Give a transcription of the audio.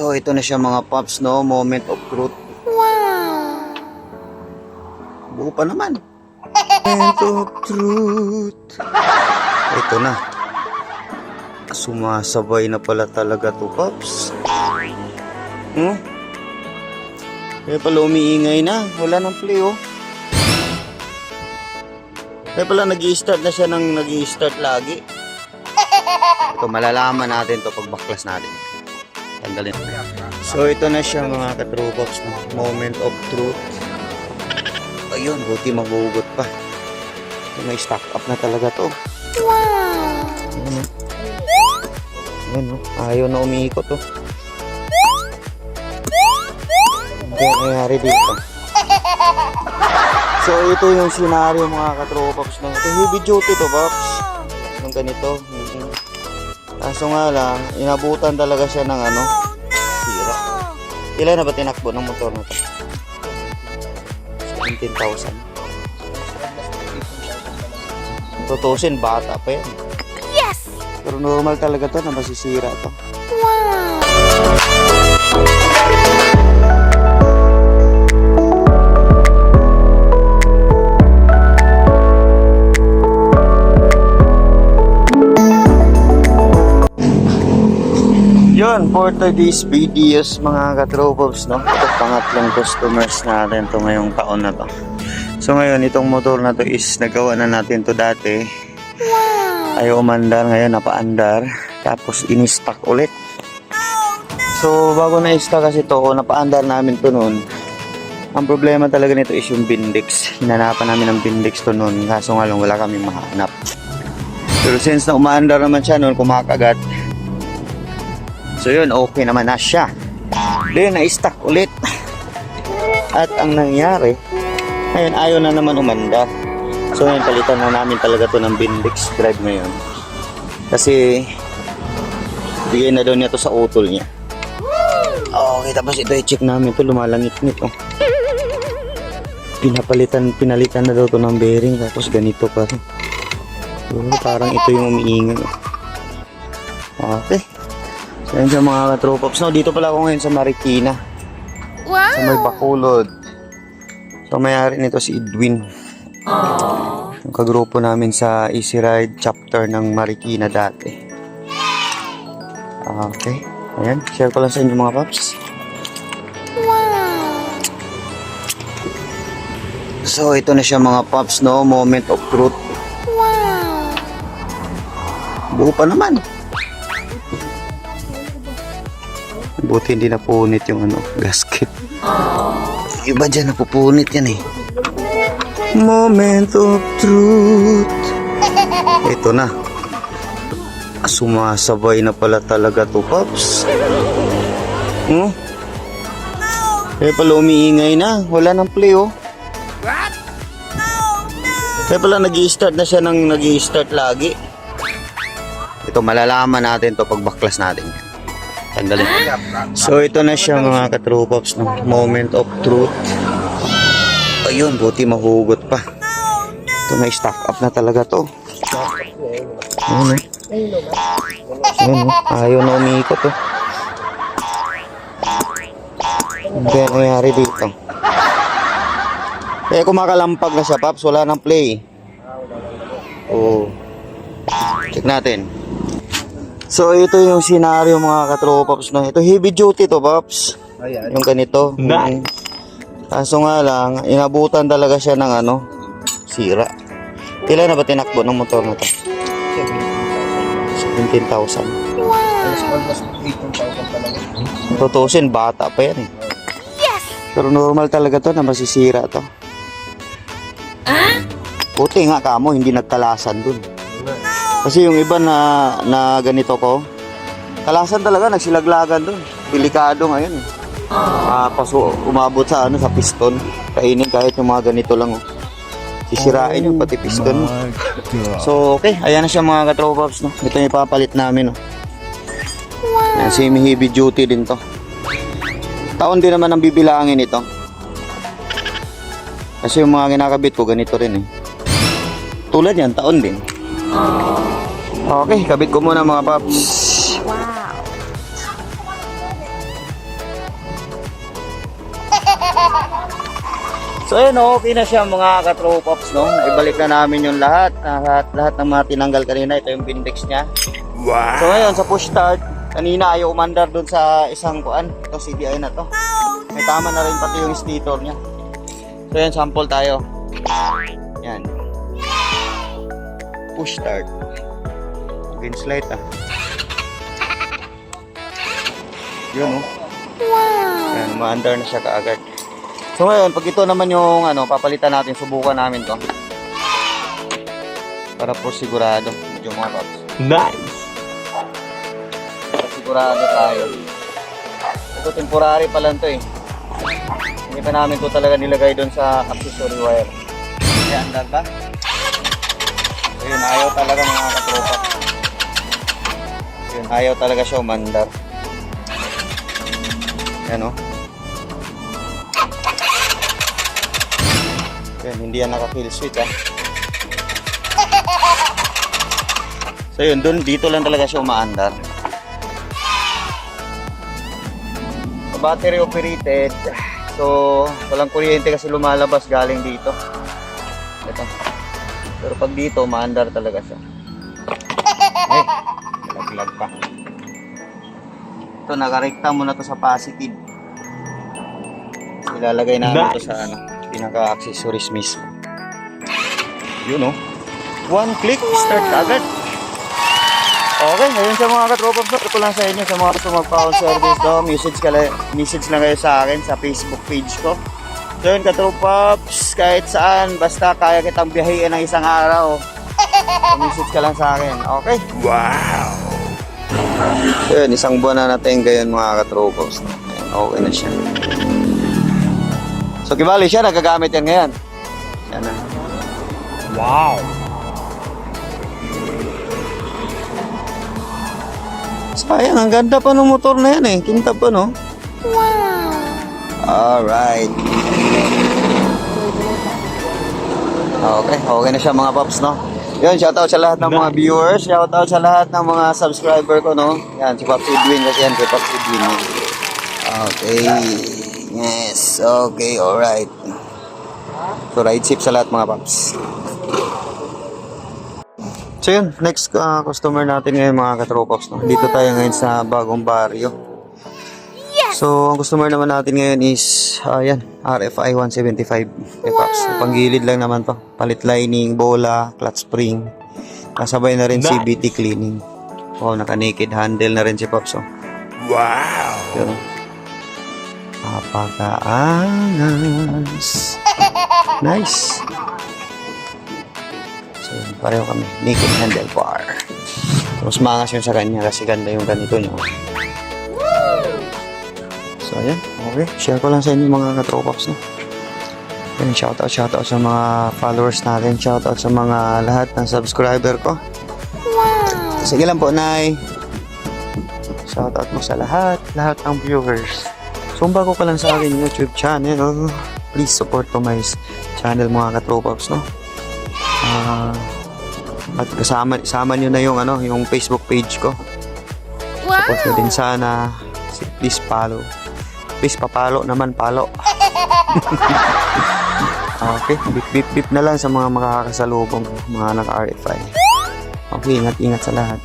So, ito na siya mga paps, no? Moment of truth. Wow! Buo pa naman. Moment of truth. Ito na. Sumasabay na pala talaga to, paps. Kaya pala umiingay na. Wala nang play, oh. Kaya pala nag-i-start na siya ng nag-i-start lagi. Ito, malalaman natin to pag baklas natin. Tanggalin. So, ito na siya mga ka-Truepops, no? Moment of truth. Ayun, buti magugot pa. Ito, may stock up na talaga to. Wow! Ayun, no? Ayaw na umiikot, to. Kaya nangyari dito. So, ito yung scenario mga ka-Truepops, no? Ito, heavy duty to, Pops. Yung ganito. Kaso nga lang, inabutan talaga siya ng ano, sira. Ilan na ba tinakbo ng motor na to? 17,000. Tutusin, bata pa yan. Yes! Pero normal talaga to na masisira to. Wow! Yun, for today's videos mga ka-Truepops, no? Ito pangatlong customers natin to ngayong taon na to. So ngayon, itong motor na to is nagawa na natin to dati. Wow! Ayaw umandar, ngayon napaandar. Tapos in-stock ulit. So bago na-stock kasi to, napaandar namin to noon. Ang problema talaga nito is yung Bindix. Hinanapan namin ng Bindix to noon. Kaso nga lang wala kaming mahanap. Pero since na umaandar naman siya noon, kumakagat. So yun, okay naman na siya. Then na-stock ulit. At ang nangyari, ngayon ayaw na naman umandar. So ngayon palitan na namin talaga to ng Bindix drive ngayon. Kasi bigay na daw niya to sa utol niya. Okay, tapos ito i-check namin to, lumalangit-ngit, oh. Pinalitan na daw to ng bearing, tapos ganito pa rin. Parang ito yung umiingay. Okay. So yun siya mga ka-Truepops, no? Dito pala ako ngayon sa Marikina. Wow! Sa may Bacolod. So mayari nito si Edwin. Yung kagrupo namin sa Easy Ride chapter ng Marikina dati. Okay. Ayan, share ko lang sa inyo mga paps. Wow! So ito na siya mga paps, no? Moment of truth. Wow! Buo pa naman. Buti hindi napunit yung ano, gasket. Iba dyan napupunit yan eh. Moment of truth. Ito na. Sumasabay na pala talaga to, Pops. Kaya pala umiingay na. Wala nang play, oh. Kaya pala nag-i-start na siya ng nag-i-start lagi. Ito, malalaman natin to pag baklas natin. Tanggalin. So ito na siya mga ka-Truepops, no? Moment of truth. Ayun, buti mahugot pa. Ito, may stock up na talaga to. Ayun, eh. Ayun, ayaw na umiikot, oh. Kaya nangyari dito. Kaya kumakalampag na siya, Pops. Wala nang play. Oh. Check natin. So ito yung scenario mga ka-Truepops, no? Ito heavy duty to, Pops. Yung ganito. Kaso nga lang, inabutan talaga siya ng ano, sira. Ilan na ba tinakbo ng motor na to? 17,000. Wow! Tutusin, bata pa yan eh. Yes! Pero normal talaga to na masisira to. Buti nga kamo, hindi nagkalasan dun. Kasi yung iba na ganito ko, kalasan talaga, nagsilaglagan dun. Delikado ngayon eh. Umabot sa ano, sa piston. Kainin kahit yung mga ganito lang, oh. Sisirain yung pati piston. So okay, ayan na siya mga ka-Truepops, no? Ito yung ipapalit namin, oh. Ayan, semi-heavy duty din to. Taon din naman ang bibilangin ito. Kasi yung mga kinakabit ko ganito rin eh. Tulad yan, taon din. Okay, kabit ko muna mga paps. Wow! So ayun, okay na siya mga katropops, no? Ibalik na namin yung lahat ng mga tinanggal kanina. Ito yung bindex niya. Wow. So ngayon sa push start, kanina ayaw umandar dun sa isang kuan. Ito CDI na to. May tama na rin pati yung stator niya. So yan, sample tayo. Yan. Push start. Against light ah. Yun oh. Wow. Yan, umaandar na siya kaagad. So ngayon, pag ito naman yung papalitan natin, subukan namin to. Para po sigurado, yung mga paps. Nice! Para sigurado tayo. Ito temporary pa lang to eh. Hindi pa namin to talaga nilagay doon sa accessory wire. Kaya andar ba? So yun, ayaw talaga mga katropa. Yun, ayaw talaga siya umandar. Yan o. Yan, hindi yan naka-kill switch ah. So yun, dito lang talaga siya umaandar. So, battery operated. So, walang kuryente kasi lumalabas galing dito. Ito. Pero pag dito, umaandar talaga siya. Eh, laglag pa. Ito, nakarekta muna to sa positive. Ilalagay namin ito sa pinaka-accessories mismo. Yun oh. One click, start agad. Okay, ngayon sa mga katropa, ito lang sa inyo, sa mga gusto magpa-on service, no? Message lang kayo sa akin sa Facebook page ko. So yun katropaps, kahit saan, basta kaya kitang biyahin ng isang araw. So, message ka lang sa akin, okay? Wow! So yun, isang buwan na natin ngayon mga katropaps. Okay na siya. So kibali siya, nagagamit yan ngayon. Yan na. Wow! Sayang, ang ganda pa ng motor na yan eh. Kintab pa no? Wow. Alright. Okay na siya mga paps no? Yun, shoutout sa lahat ng mga viewers. Shoutout sa lahat ng mga subscriber ko no? Yan, si Pops Edwin kasi yan, si Pops Edwin. Okay. Yes, okay, alright. So, ride safe sa lahat mga paps. So yun, next customer natin ngayon mga katropops. No? Dito tayo ngayon sa bagong baryo. So, ang customer naman natin ngayon is, yan, RFI 175. Paps. Panggilid lang naman to. Palit lining, bola, clutch spring. Kasabay na rin CBT cleaning. Wow, naka-naked handle na rin si Pops. Oh. Wow! Yun. Napaka-angas. Nice. So, pareho kami. Naked handlebar. Mas maangas yun sa kanya kasi ganda yung ganito nyo. So, ayan. Okay. Share ko lang sa inyo mga katropops. No? Ayan, shoutout sa mga followers natin. Shoutout sa mga lahat ng subscriber ko. Wow. Sige lang po, Nay. Shoutout mo sa lahat ng viewers. So, kung bago ka lang sa akin YouTube channel, please support to my channel mga katropops, no? At kasama nyo na yung Facebook page ko. Support nyo din sana. Please follow. Please papalo naman, palo. Okay, bip na lang sa mga makakasalubong, mga naka-RFI. Okay, ingat sa lahat.